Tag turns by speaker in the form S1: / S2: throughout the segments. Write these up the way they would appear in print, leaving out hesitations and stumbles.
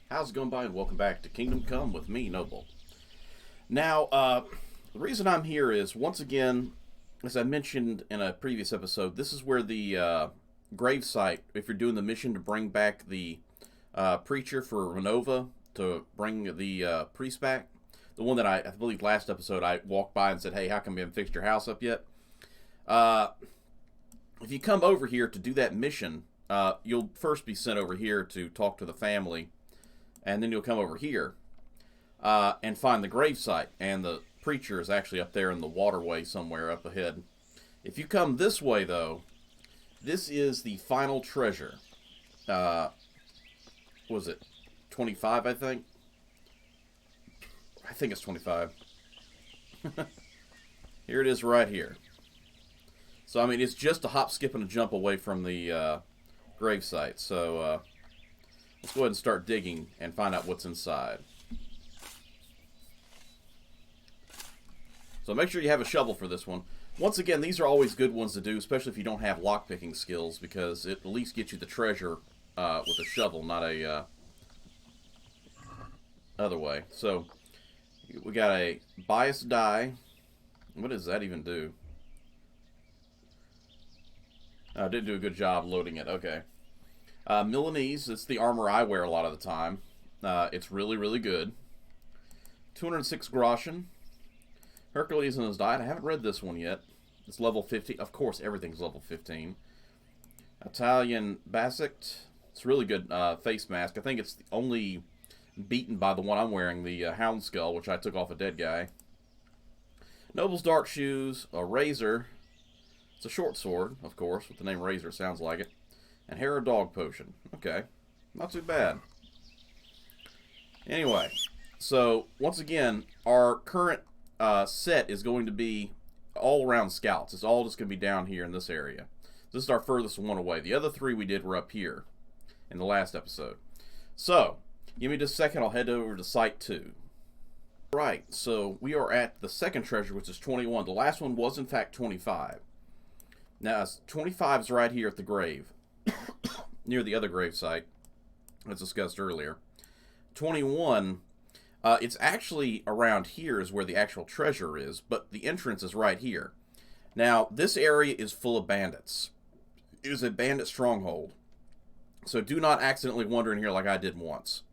S1: How's it going, by, and welcome back to Kingdom Come with me, Noble. Now, the reason I'm here is, once again, as I mentioned in a previous episode, this is where the grave site, if you're doing the mission to bring back the preacher for Renova, to bring the priest back, the one that I believe last episode I walked by and said, hey, how come you haven't fixed your house up yet? If you come over here to do that mission, you'll first be sent over here to talk to the family, and then you'll come over here and find the gravesite, and the preacher is actually up there in the waterway somewhere up ahead. If you come this way, though, this is the final treasure. Was it 25, I think? I think it's 25. Here it is right here. So, I mean, it's just a hop, skip, and a jump away from the gravesite. So, let's go ahead and start digging and find out what's inside. So make sure you have a shovel for this one. Once again, these are always good ones to do, especially if you don't have lockpicking skills, because it at least gets you the treasure with a shovel, not a other way. So we got a bias die. What does that even do? I didn't do a good job loading it. Okay. Milanese, it's the armor I wear a lot of the time. It's really, really good. 206 Groschen. Hercules and his diet. I haven't read this one yet. It's level 50. Of course, everything's level 15. Italian Basict. It's a really good face mask. I think it's only beaten by the one I'm wearing, the Hound Skull, which I took off a dead guy. Noble's Dark Shoes. A Razor. It's a short sword, of course, with the name Razor. Sounds like it. And Hera Dog Potion. Okay. Not too bad. Anyway. So, once again, our current set is going to be all around scouts. It's all just going to be down here in this area. This is our furthest one away. The other three we did were up here in the last episode. So, give me just a second. I'll head over to Site 2. Right, so we are at the second treasure, which is 21. The last one was, in fact, 25. Now, 25 is right here at the grave, near the other grave site, as discussed earlier. 21... it's actually around here is where the actual treasure is, but the entrance is right here. Now, this area is full of bandits. It is a bandit stronghold. So do not accidentally wander in here like I did once.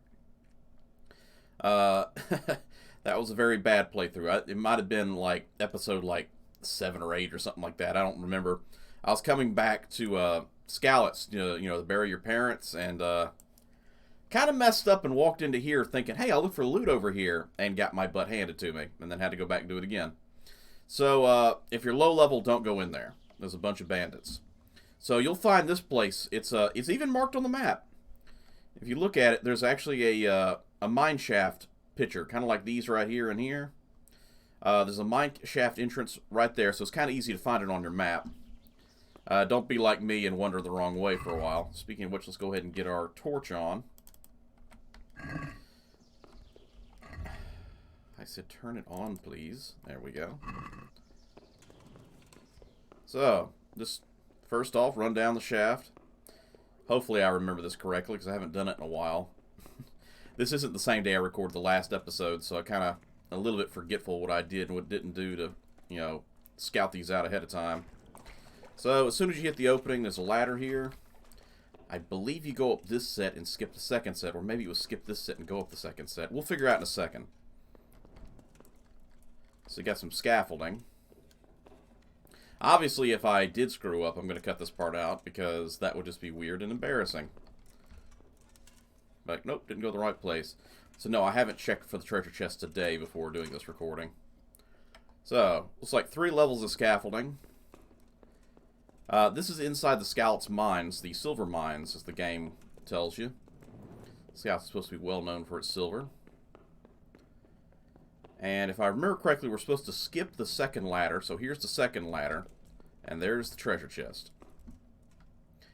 S1: That was a very bad playthrough. It might have been like episode 7 or 8 or something like that. I don't remember. I was coming back to Skalitz, to bury your parents, and kind of messed up and walked into here thinking, hey, I'll look for loot over here, and got my butt handed to me, and then had to go back and do it again. So, if you're low level, don't go in there. There's a bunch of bandits. So you'll find this place. It's even marked on the map. If you look at it, there's actually a mine shaft picture, kind of like these right here and here. There's a mine shaft entrance right there, so it's kind of easy to find it on your map. Don't be like me and wander the wrong way for a while. Speaking of which, let's go ahead and get our torch on. I said turn it on, please. There we go. So, just first off, run down the shaft. Hopefully I remember this correctly, because I haven't done it in a while. This isn't the same day I recorded the last episode, so I kind of a little bit forgetful what I did and what didn't do to, scout these out ahead of time. So, as soon as you hit the opening, there's a ladder here. I believe you go up this set and skip the second set, or maybe it was skip this set and go up the second set. We'll figure out in a second. So you got some scaffolding. Obviously, if I did screw up, I'm going to cut this part out, because that would just be weird and embarrassing. But nope, didn't go the right place. So no, I haven't checked for the treasure chest today before doing this recording. So, looks like 3 levels of scaffolding. This is inside the Scout's mines, the silver mines, as the game tells you. Scout's supposed to be well known for its silver. And if I remember correctly, we're supposed to skip the second ladder, so here's the second ladder, and there's the treasure chest.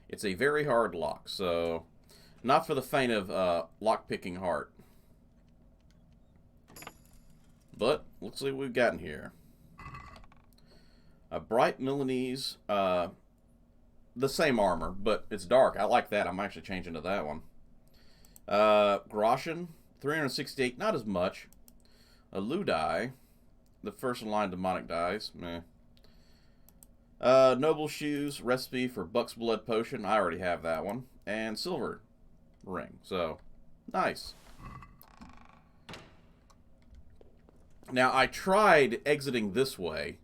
S1: It's a very hard lock, so not for the faint of lock-picking heart. But, let's see what we've got in here. A bright Milanese, the same armor, but it's dark. I like that. I'm actually changing to that one. Groschen, 368, not as much. A Ludai, the first in line demonic dies, meh. Noble Shoes, recipe for Buck's Blood Potion, I already have that one. And Silver Ring, so, nice. Now, I tried exiting this way.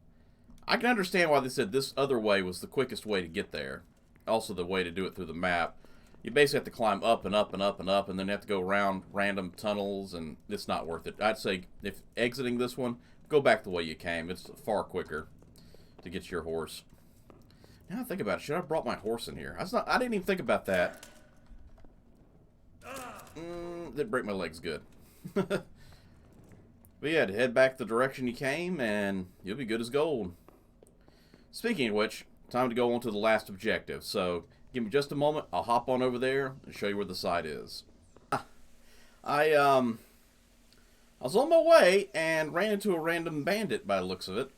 S1: I can understand why they said this other way was the quickest way to get there. Also the way to do it through the map. You basically have to climb up and up and up and up, and then you have to go around random tunnels, and it's not worth it. I'd say if exiting this one, go back the way you came. It's far quicker to get your horse. Now I think about it, should I have brought my horse in here? I didn't even think about that. Didn't break my legs good. But yeah, to head back the direction you came, and you'll be good as gold. Speaking of which, time to go on to the last objective. So, give me just a moment. I'll hop on over there and show you where the site is. I was on my way and ran into a random bandit by the looks of it.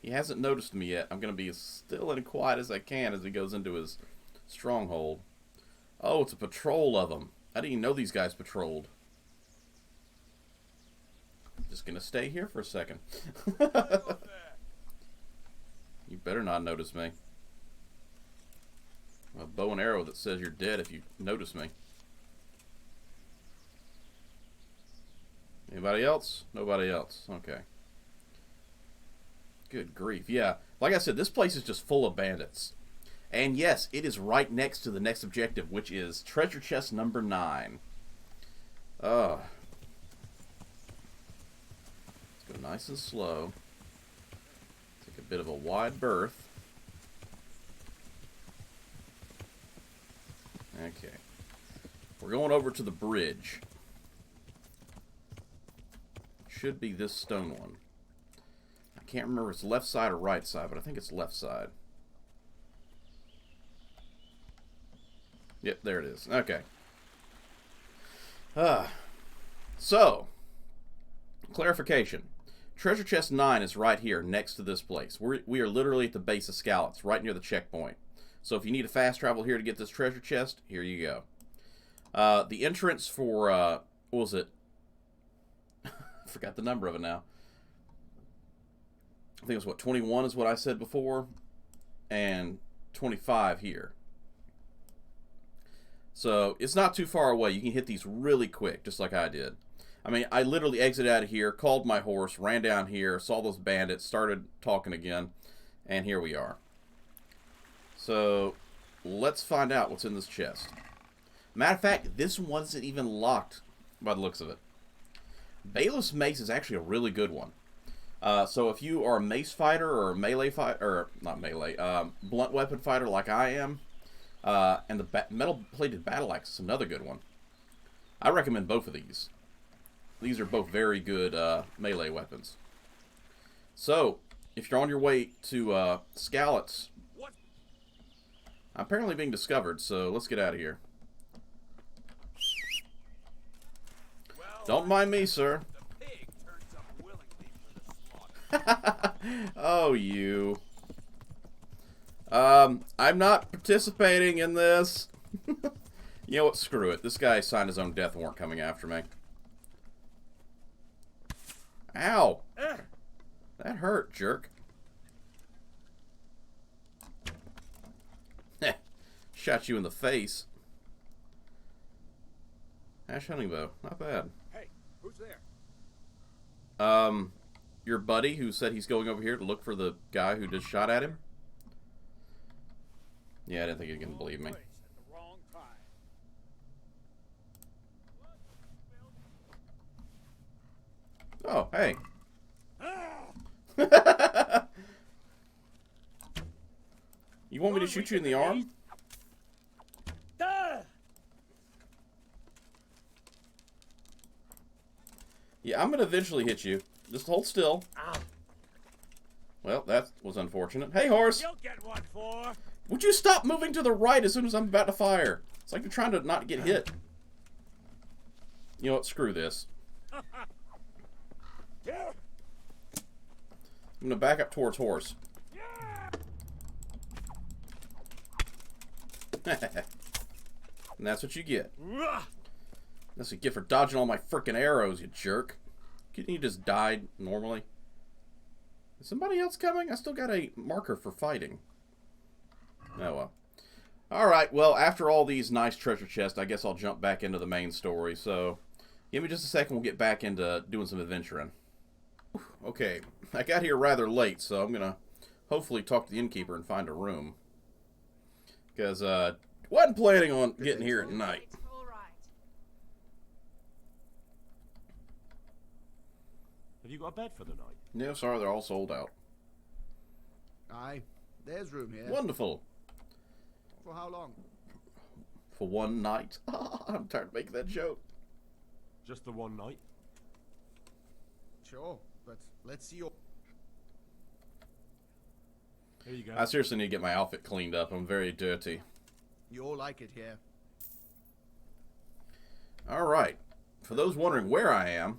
S1: He hasn't noticed me yet. I'm going to be as still and quiet as I can as he goes into his stronghold. Oh, it's a patrol of them. I didn't even know these guys patrolled. Just going to stay here for a second. You better not notice me. A bow and arrow that says you're dead if you notice me. Anybody else? Nobody else. Okay. Good grief. Yeah, like I said, this place is just full of bandits. And yes, it is right next to the next objective, which is treasure chest number 9. Let's go nice and slow. Take a bit of a wide berth. Okay. We're going over to the bridge. Should be this stone one. I can't remember if it's left side or right side, but I think it's left side. Yep, there it is. Okay. So, clarification. Treasure chest 9 is right here next to this place. We are literally at the base of Skalitz, right near the checkpoint. So if you need a fast travel here to get this treasure chest, here you go. The entrance for, what was it? I forgot the number of it now. I think it was, what, 21 is what I said before, and 25 here. So it's not too far away. You can hit these really quick, just like I did. I mean, I literally exited out of here, called my horse, ran down here, saw those bandits, started talking again, and here we are. So, let's find out what's in this chest. Matter of fact, this wasn't even locked by the looks of it. Bailiff's Mace is actually a really good one. So if you are a mace fighter or a melee fighter, or not melee, blunt weapon fighter like I am, and the metal-plated battle axe is another good one. I recommend both of these. These are both very good melee weapons. So, if you're on your way to Skalitz, I'm apparently being discovered, so let's get out of here. Don't mind me, sir. Oh, you. I'm not participating in this. You know what? Screw it. This guy signed his own death warrant coming after me. Ow. That hurt, jerk. Shot you in the face. Ash hunting bow. Not bad.
S2: Hey, who's there?
S1: Your buddy who said he's going over here to look for the guy who just shot at him? Yeah, I didn't think he was going to believe me. Oh, hey. You want me to shoot you in the arm? Yeah, I'm going to eventually hit you. Just hold still. Well, that was unfortunate. Hey, horse!
S2: You'll get one for.
S1: Would you stop moving to the right as soon as I'm about to fire? It's like you're trying to not get hit. You know what? Screw this. I'm going to back up towards horse. And that's what you get. That's a gift for dodging all my frickin' arrows, you jerk. Couldn't you just die normally? Is somebody else coming? I still got a marker for fighting. Oh well. Alright, well, after all these nice treasure chests, I guess I'll jump back into the main story. So, give me just a second, we'll get back into doing some adventuring. Okay, I got here rather late, so I'm gonna hopefully talk to the innkeeper and find a room. Because, wasn't planning on getting here at night.
S2: Have you got a bed for the night?
S1: No, sorry, they're all sold out.
S3: Aye, there's room here.
S1: Wonderful.
S3: For how long?
S1: For one night. I'm tired of making that joke.
S2: Just the one night?
S3: Sure, but let's see your...
S2: Here you go.
S1: I seriously need to get my outfit cleaned up. I'm very dirty.
S3: You all like it here.
S1: Alright. For those wondering where I am,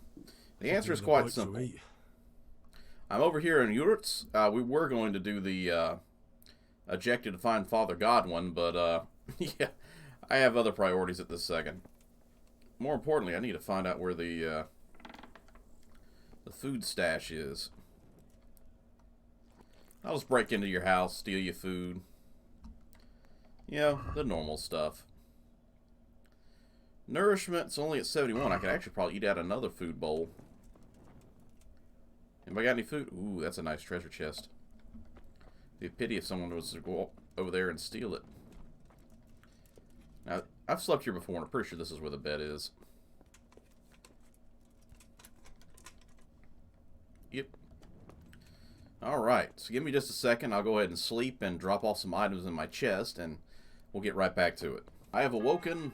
S1: the answer is quite simple. I'm over here in Uritz. We were going to do the objective to find Father Godwin, but yeah, I have other priorities at this second. More importantly, I need to find out where the food stash is. I'll just break into your house, steal your food. You know, the normal stuff. Nourishment's only at 71. I could actually probably eat out another food bowl. Anybody got any food? Ooh, that's a nice treasure chest. It'd be a pity if someone was to go over there and steal it. Now, I've slept here before, and I'm pretty sure this is where the bed is. Yep. Alright, so give me just a second. I'll go ahead and sleep and drop off some items in my chest, and we'll get right back to it. I have awoken,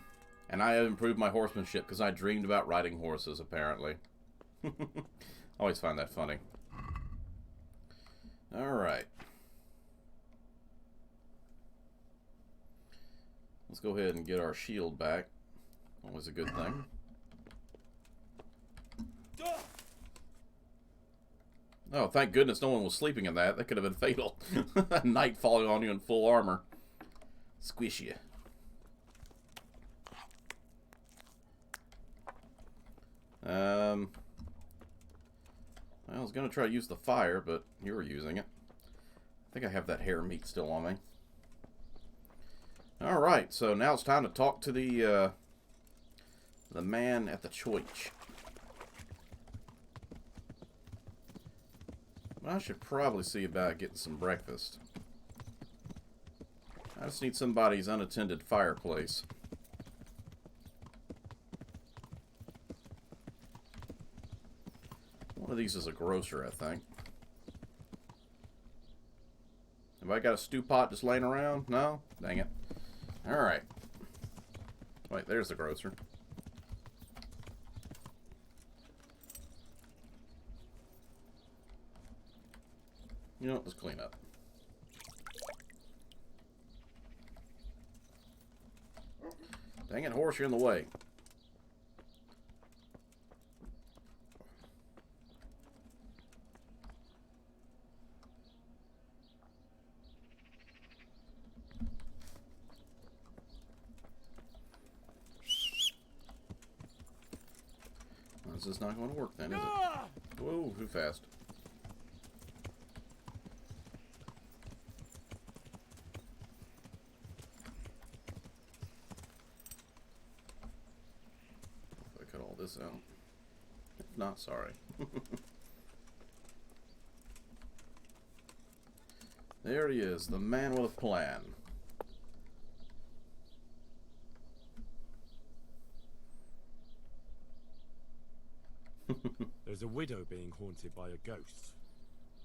S1: and I have improved my horsemanship because I dreamed about riding horses, apparently. Always find that funny. Alright. Let's go ahead and get our shield back. Always a good thing. Oh, thank goodness no one was sleeping in that. That could have been fatal. A knight falling on you in full armor. Squish you. I was going to try to use the fire, but you were using it. I think I have that hair meat still on me. Alright, so now it's time to talk to the man at the church. I should probably see about getting some breakfast. I just need somebody's unattended fireplace. One of these is a grocer, I think. Have I got a stew pot just laying around? No? Dang it. Alright. Wait, there's the grocer. You know what? Let's clean up. Dang it, horse, you're in the way. This is not going to work then, is it? Whoa, too fast. If I cut all this out. If not, sorry. There he is, the man with a plan.
S2: There's a widow being haunted by a ghost.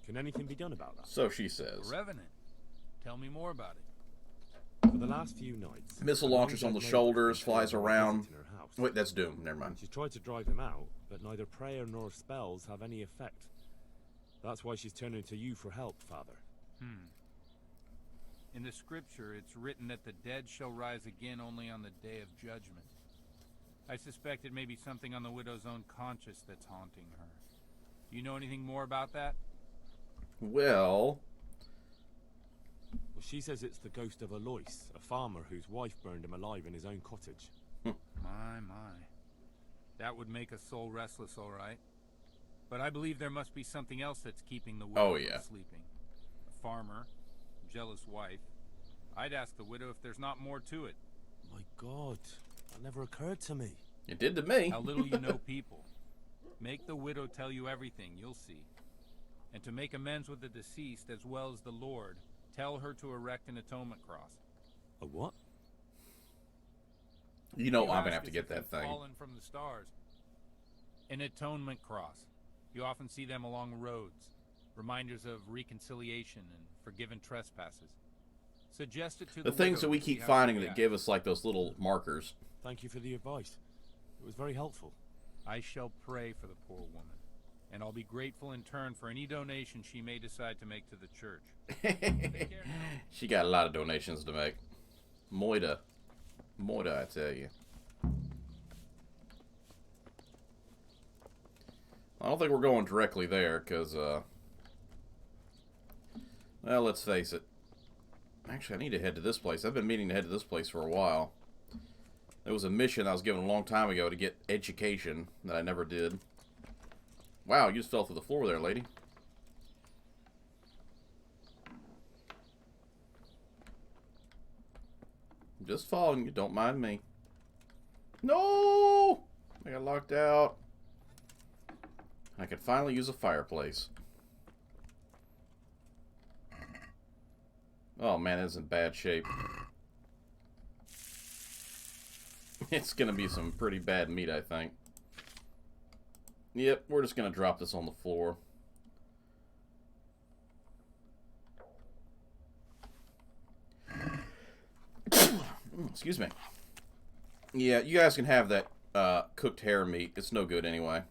S2: Can anything be done about that?
S1: So she says.
S4: Revenant. Tell me more about it.
S2: For the last few nights,
S1: Missile launchers on the shoulders, flies around. Wait, that's Doom. Never mind.
S2: She's tried to drive him out, but neither prayer nor spells have any effect. That's why she's turning to you for help, Father.
S4: In the scripture, it's written that the dead shall rise again only on the day of judgment. I suspect it may be something on the widow's own conscience that's haunting her. Do you know anything more about that?
S1: Well,
S2: She says it's the ghost of Alois, a farmer whose wife burned him alive in his own cottage.
S4: My. That would make a soul restless, all right. But I believe there must be something else that's keeping the widow from sleeping. A farmer, jealous wife. I'd ask the widow if there's not more to it.
S2: My God, that never occurred to me.
S1: It did to me.
S4: How little you know people. Make the widow tell you everything, you'll see. And to make amends with the deceased as well as the Lord, tell her to erect an atonement cross.
S2: A what?
S1: You know
S4: You
S1: I'm gonna
S4: ask
S1: have to
S4: as
S1: get
S4: if
S1: that
S4: you've
S1: thing.
S4: Fallen from the stars. An atonement cross. You often see them along roads. Reminders of reconciliation and forgiven trespasses. Suggest it to
S1: The
S4: the
S1: things
S4: widow
S1: that we
S4: to see
S1: keep
S4: how
S1: finding
S4: she
S1: that
S4: reacts.
S1: give us like those little markers.
S2: Thank you for the advice. It was very helpful.
S4: I shall pray for the poor woman, and I'll be grateful in turn for any donation she may decide to make to the church. Take care now.
S1: She got a lot of donations to make. Moida, I tell you. I don't think we're going directly there, because, well, let's face it. Actually, I need to head to this place. I've been meaning to head to this place for a while. There was a mission I was given a long time ago to get education that I never did. Wow, you just fell through the floor there, lady. Just falling, you don't mind me. No! I got locked out. I could finally use a fireplace. Oh man, it's in bad shape. It's gonna be some pretty bad meat, I think. Yep, we're just gonna drop this on the floor. Excuse me. Yeah, you guys can have that cooked hare meat. It's no good anyway.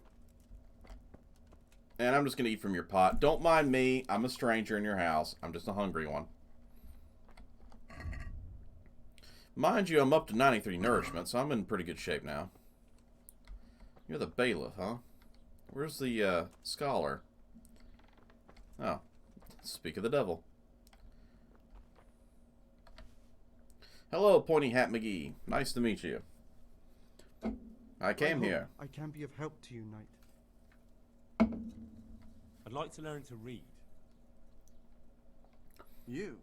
S1: And I'm just gonna eat from your pot. Don't mind me. I'm a stranger in your house. I'm just a hungry one. Mind you, I'm up to 93 nourishment, so I'm in pretty good shape now. You're the bailiff, huh? Where's the scholar? Oh, speak of the devil. Hello, Pointy Hat McGee. Nice to meet you. I came here.
S5: I can be of help to you, knight.
S2: I'd like to learn to read.
S5: You?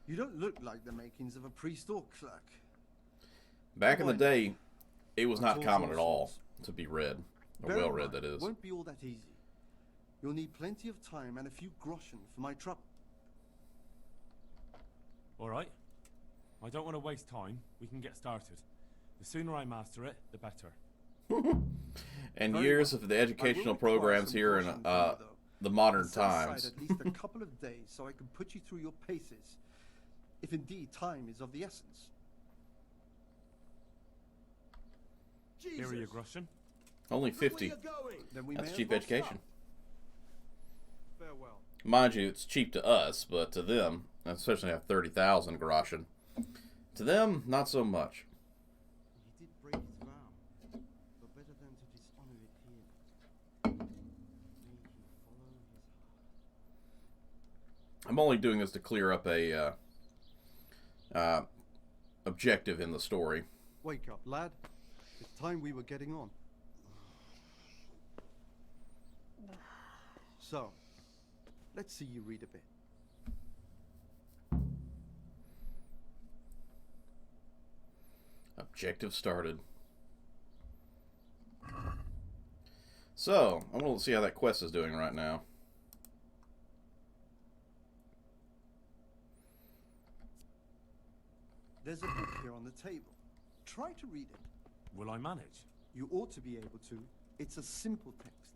S5: You don't look like the makings of a priest or clerk.
S1: Back in the
S5: Why?
S1: day, it was not
S5: Tools
S1: common
S5: or
S1: at all
S5: swords?
S1: to be read. Or
S5: Bear in
S1: well read,
S5: mind,
S1: that is.
S5: Won't be all that easy. You'll need plenty of time and a few groschen for my trouble.
S2: All right. I don't want to waste time. We can get started. The sooner I master it, the better.
S1: And
S5: Very
S1: years
S5: well.
S1: of the
S5: I will
S1: educational
S5: require
S1: programs
S5: some
S1: here in
S5: groschen from you, though.
S1: the modern
S5: Set aside
S1: times.
S5: at least a couple of days so I can put you through your paces, if indeed time is of the essence.
S2: Here are your groschen.
S1: Only 50.
S5: Then we
S1: That's
S5: may
S1: cheap
S5: as well
S1: education.
S5: start. Farewell.
S1: Mind you, it's cheap to us, but to them, especially at 30,000 groschen, to them, not so much.
S5: He did break his vow, but better than to dishonor it here. May he follow his heart.
S1: I'm only doing this to clear up a objective in the story.
S5: Wake up, lad. It's time we were getting on. So, let's see you read a bit.
S1: Objective started. So, I want to see how that quest is doing right now.
S5: There's a book here on the table. Try to read it.
S2: Will I manage?
S5: You ought to be able to. It's a simple text.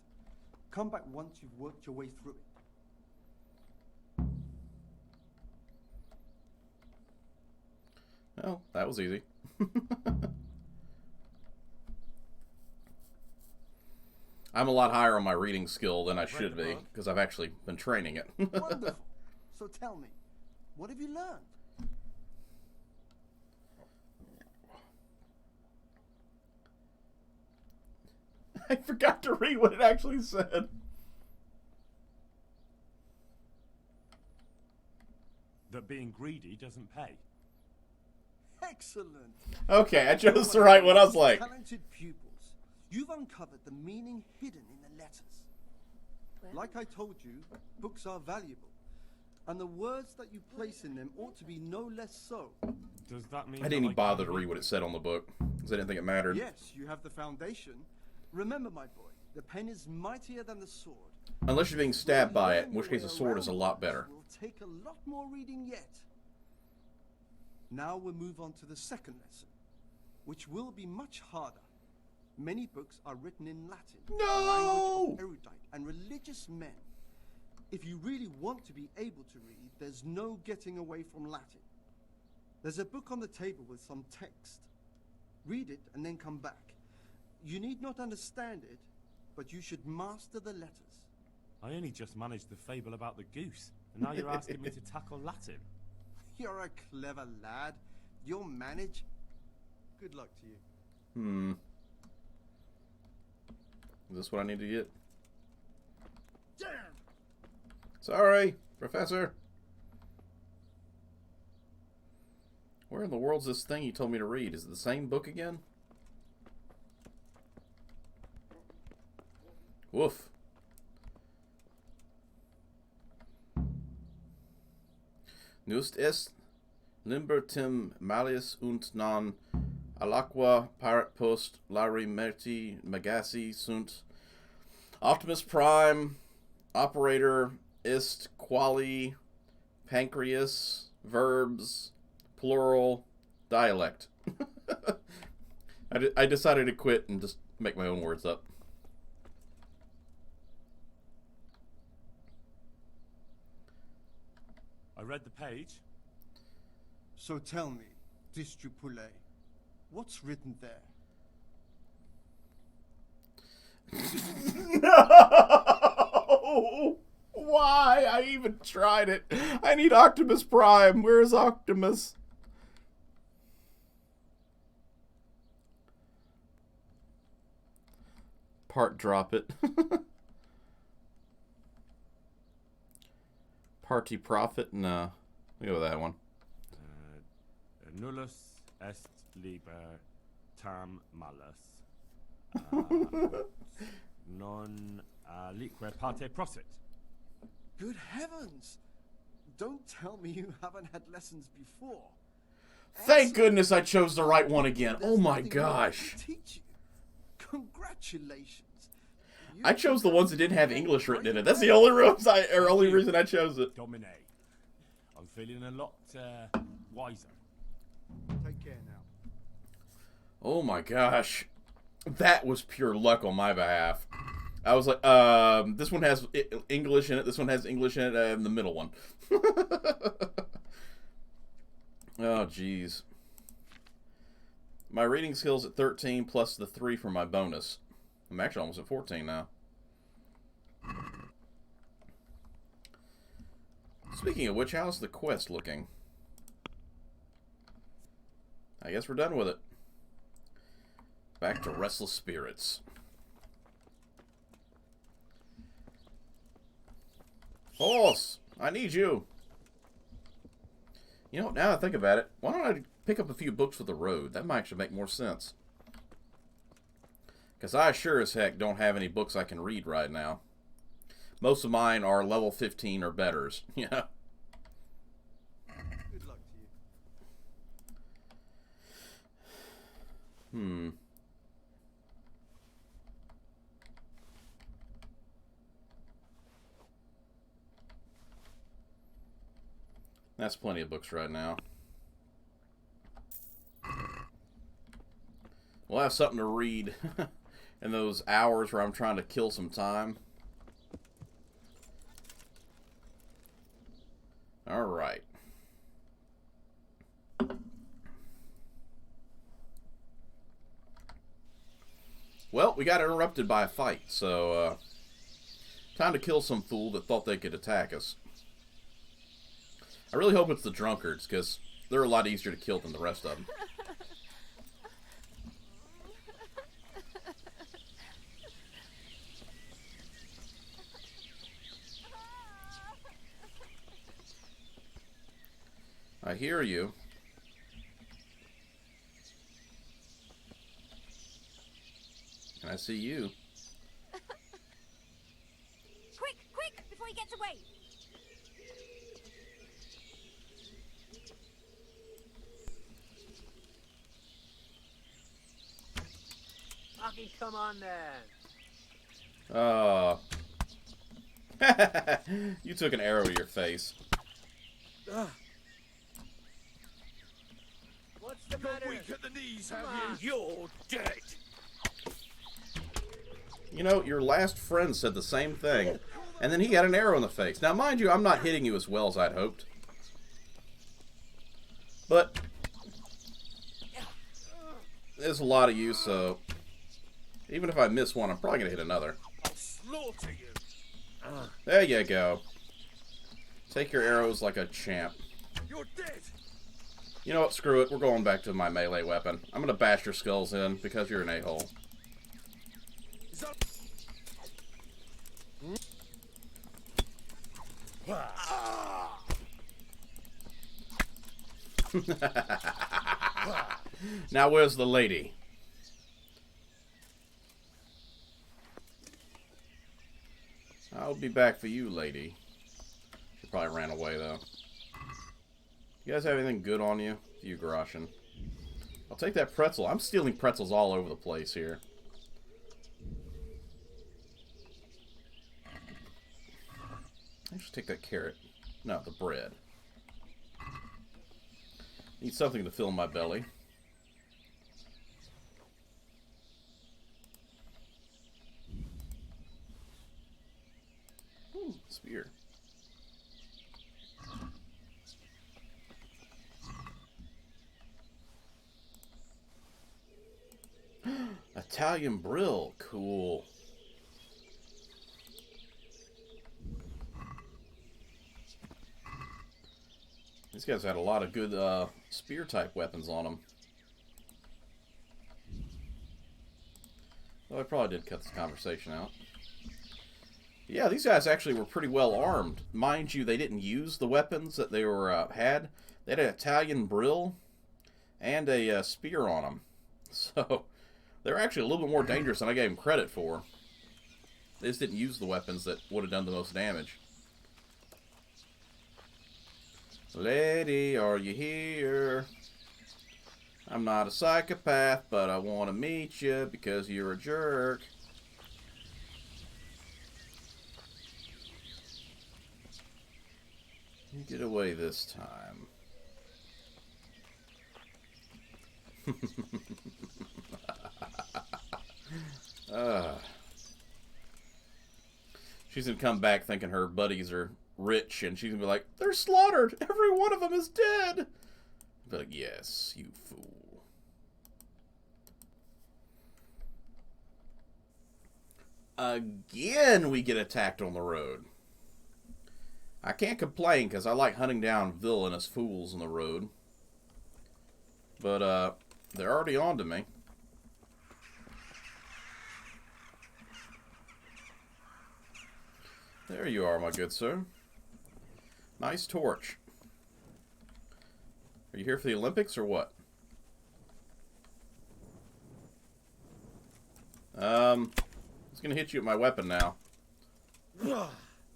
S5: Come back once you've worked your way through it.
S1: Well, that was easy. I'm a lot higher on my reading skill than I should be, because I've actually been training it.
S5: Wonderful. So tell me, what have you learned?
S1: I forgot to read what it actually said.
S2: That being greedy doesn't pay.
S5: Excellent.
S1: Okay, I chose the right one. I was like,
S5: Talented pupils. You've uncovered the meaning hidden in the letters. Like I told you, books are valuable, and the words that you place in them ought to be no less so.
S2: Does that mean
S1: I didn't even
S2: that I
S1: bother
S2: can
S1: to read what it said on the book because I didn't think it mattered.
S5: Yes, you have the foundation. Remember, my boy, the pen is mightier than the sword.
S1: Unless you're being stabbed by it, in which case a sword is a lot better.
S5: Will take a lot more reading yet. Now we'll move on to the second lesson, which will be much harder. Many books are written in Latin, the language of erudite and religious men. If you really want to be able to read, there's no getting away from Latin. There's a book on the table with some text. Read it and then come back. You need not understand it, but you should master the letters.
S2: I only just managed the fable about the goose, and now you're asking me to tackle Latin.
S5: You're a clever lad. You'll manage. Good luck to you.
S1: Is this what I need to get?
S5: Damn!
S1: Sorry, Professor. Where in the world's this thing you told me to read? Is it the same book again? Woof. Nust est libertim malius und non alaqua parat post lari merti magasi sunt Optimus Prime operator ist quali pancreas verbs plural dialect. I decided to quit and just make my own words up.
S2: I read the page.
S5: So tell me, Distrupule, what's written there?
S1: No! Why? I even tried it. I need Optimus Prime. Where's Optimus? Part drop it. Party profit? No. We'll go with that one.
S2: Nullus est liber tam malus. Non lique parte prosit.
S5: Good heavens! Don't tell me you haven't had lessons before.
S1: Thank goodness I chose the right one again.
S5: There's
S1: Oh my
S5: nothing more I
S1: gosh.
S5: can teach you. Congratulations. You
S1: I chose the ones that didn't have
S5: have
S1: English written in it.
S5: right
S1: That's the
S5: there.
S1: only reason I chose it.
S2: Domine. I'm feeling a lot wiser.
S3: Take care now.
S1: Oh my gosh. That was pure luck on my behalf. I was like, this one has English in it, this one has English in it, and the middle one. Oh, jeez. My reading skill's at 13 plus the 3 for my bonus. I'm actually almost at 14 now. Speaking of which, how's the quest looking? I guess we're done with it. Back to Restless Spirits. Horse! I need you! You know, now that I think about it, why don't I pick up a few books for the road? That might actually make more sense. Because I sure as heck don't have any books I can read right now. Most of mine are level 15 or betters. Yeah.
S5: Good luck to you.
S1: That's plenty of books right now. We'll have something to read in those hours where I'm trying to kill some time. Alright. Well, we got interrupted by a fight, so time to kill some fool that thought they could attack us. I really hope it's the drunkards, because they're a lot easier to kill than the rest of them. I hear you. And I see you.
S6: Quick, quick, before he gets away.
S7: Fucking come on then.
S1: Oh. You took an arrow to your face.
S7: What's the matter?
S8: Weak at the knees, have
S7: Come on.
S8: you? You're dead.
S1: You know, your last friend said the same thing. And then he got an arrow in the face. Now, mind you, I'm not hitting you as well as I'd hoped. But there's a lot of you, so even if I miss one, I'm probably going to hit another.
S8: I'll slaughter you.
S1: There you go. Take your arrows like a champ.
S8: You're dead.
S1: You know what? Screw it. We're going back to my melee weapon. I'm going to bash your skulls in because you're an a-hole.
S8: Is that...
S1: Now, where's the lady? I'll be back for you, lady. She probably ran away, though. You guys have anything good on you? You, Groshin. I'll take that pretzel. I'm stealing pretzels all over the place here. I should take that carrot. No, the bread. Need something to fill my belly. Ooh, spear. Italian brill. Cool. These guys had a lot of good spear type weapons on them. Well, I probably did cut this conversation out. Yeah, these guys actually were pretty well armed. Mind you, they didn't use the weapons that they were had. They had an Italian brill and a spear on them. So they're actually a little bit more dangerous than I gave them credit for. They just didn't use the weapons that would have done the most damage. Lady, are you here? I'm not a psychopath, but I want to meet you because you're a jerk. You get away this time. She's gonna come back thinking her buddies are rich, and she's gonna be like, "They're slaughtered. Every one of them is dead." I'll be like, "Yes, you fool." Again, we get attacked on the road. I can't complain because I like hunting down villainous fools on the road. But they're already on to me. There you are, my good sir. Nice torch. Are you here for the Olympics or what? I was gonna hit you with my weapon now.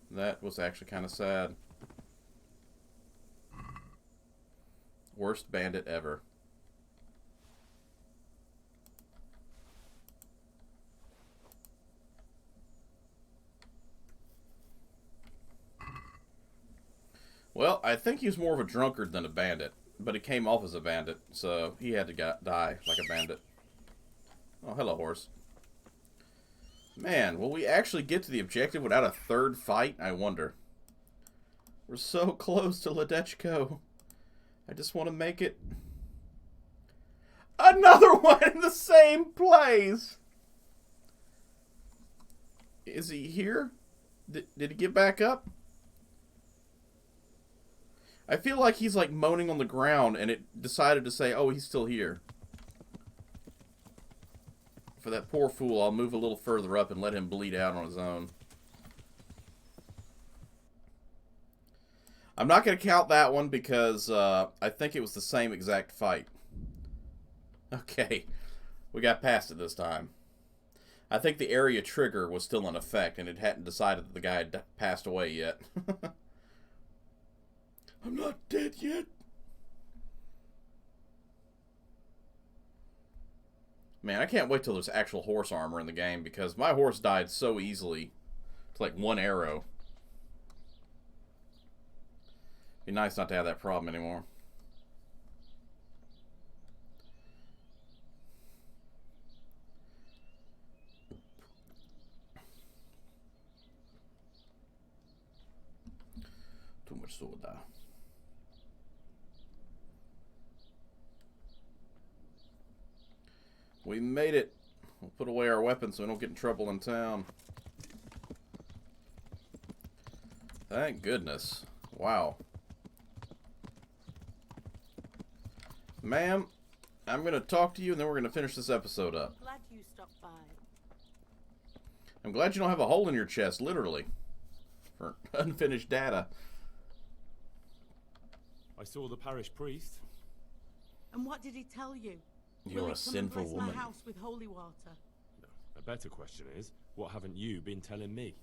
S1: That was actually kind of sad. Worst bandit ever. Well, I think he was more of a drunkard than a bandit, but he came off as a bandit, so he had to die like a bandit. Oh, hello, horse. Man, will we actually get to the objective without a third fight? I wonder. We're so close to Ledechko. I just want to make it. Another one in the same place! Is he here? Did he get back up? I feel like he's like moaning on the ground and it decided to say, oh, he's still here. For that poor fool, I'll move a little further up and let him bleed out on his own. I'm not going to count that one because I think it was the same exact fight. Okay, we got past it this time. I think the area trigger was still in effect, and it hadn't decided that the guy had passed away yet. I'm not dead yet. Man, I can't wait till there's actual horse armor in the game, because my horse died so easily. It's like one arrow. Be nice not to have that problem anymore. Too much soda. We made it. We'll put away our weapons so we don't get in trouble in town. Thank goodness. Wow. Ma'am, I'm going to talk to you and then we're going to finish this episode up.
S6: Glad you stopped by.
S1: I'm glad you don't have a hole in your chest, literally. For unfinished data.
S2: I saw the parish priest.
S6: And what did he tell you?
S1: You're a sinful woman.
S6: My house with holy water.
S2: No, a better question is, what haven't you been telling me?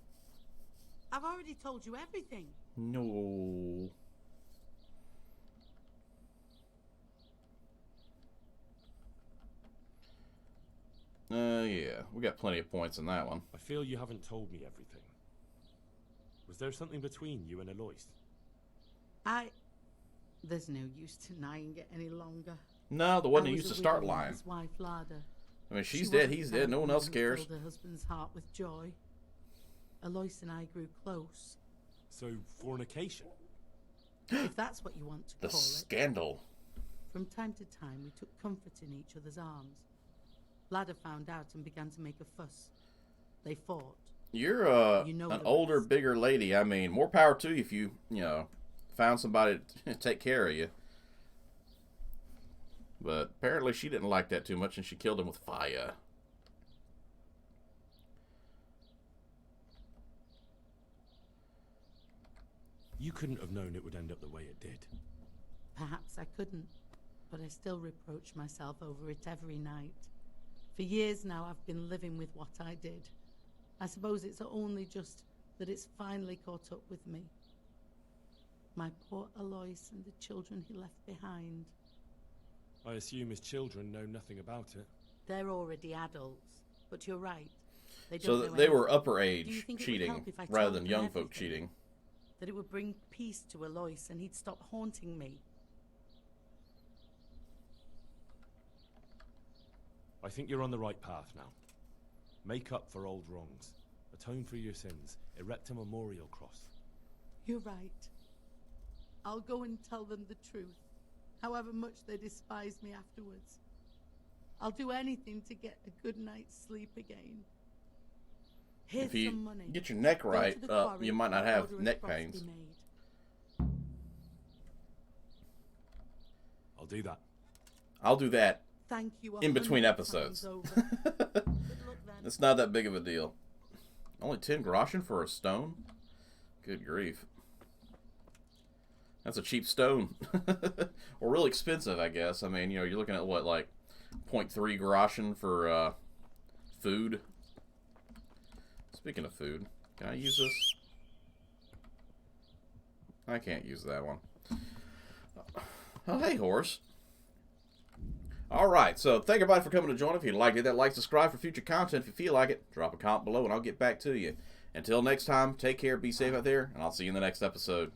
S6: I've already told you everything.
S1: No. Yeah, we got plenty of points in that one.
S2: I feel you haven't told me everything. Was there something between you and Eloise?
S6: There's no use denying it any longer.
S1: No, the one that used to start lying.
S6: His wife, Lada.
S1: I mean, she's dead, he's dead, no one else cares.
S6: Filled her husband's heart with joy. Eloise and I grew close.
S2: So, fornication?
S6: If that's what you want to
S1: The
S6: call it.
S1: scandal.
S6: From time to time, we took comfort in each other's arms. Lada found out and began to make a fuss. They fought.
S1: You're
S6: You know
S1: an
S6: the
S1: older,
S6: rest.
S1: bigger lady. I mean, more power to you if you know, found somebody to take care of you. But apparently she didn't like that too much and she killed him with fire.
S2: You couldn't have known it would end up the way it did.
S6: Perhaps I couldn't, but I still reproach myself over it every night. For years now, I've been living with what I did. I suppose it's only just that it's finally caught up with me. My poor Alois and the children he left behind.
S2: I assume his children know nothing about it.
S6: They're already adults, but you're right. They don't
S1: So
S6: know
S1: they were
S6: anything.
S1: upper
S6: Do you
S1: age
S6: think it would
S1: cheating
S6: help if I
S1: rather
S6: told
S1: than
S6: them
S1: young folk
S6: everything?
S1: cheating.
S6: That it would bring peace to Alois and he'd stop haunting me.
S2: I think you're on the right path now. Make up for old wrongs. Atone for your sins. Erect a memorial cross.
S6: You're right. I'll go and tell them the truth, however much they despise me afterwards. I'll do anything to get a good night's sleep again. Here's
S1: If you
S6: some money.
S1: get your neck
S6: Go
S1: right,
S6: to the quarry
S1: you might not
S6: and
S1: have
S6: order a
S1: neck
S6: cross
S1: pains.
S6: be made.
S2: I'll do that.
S1: I'll do that
S6: Thank you.
S1: in between
S6: 100
S1: episodes.
S6: times over. Good luck then.
S1: It's not that big of a deal. Only 10 groschen for a stone? Good grief. That's a cheap stone. Or really expensive, I guess. I mean, you know, you're looking at what, like 0.3 groschen for food. Speaking of food, can I use this? I can't use that one. Oh, hey, horse. Alright, so thank everybody for coming to join. If you liked it, that like, subscribe for future content. If you feel like it, drop a comment below and I'll get back to you. Until next time, take care, be safe out there, and I'll see you in the next episode.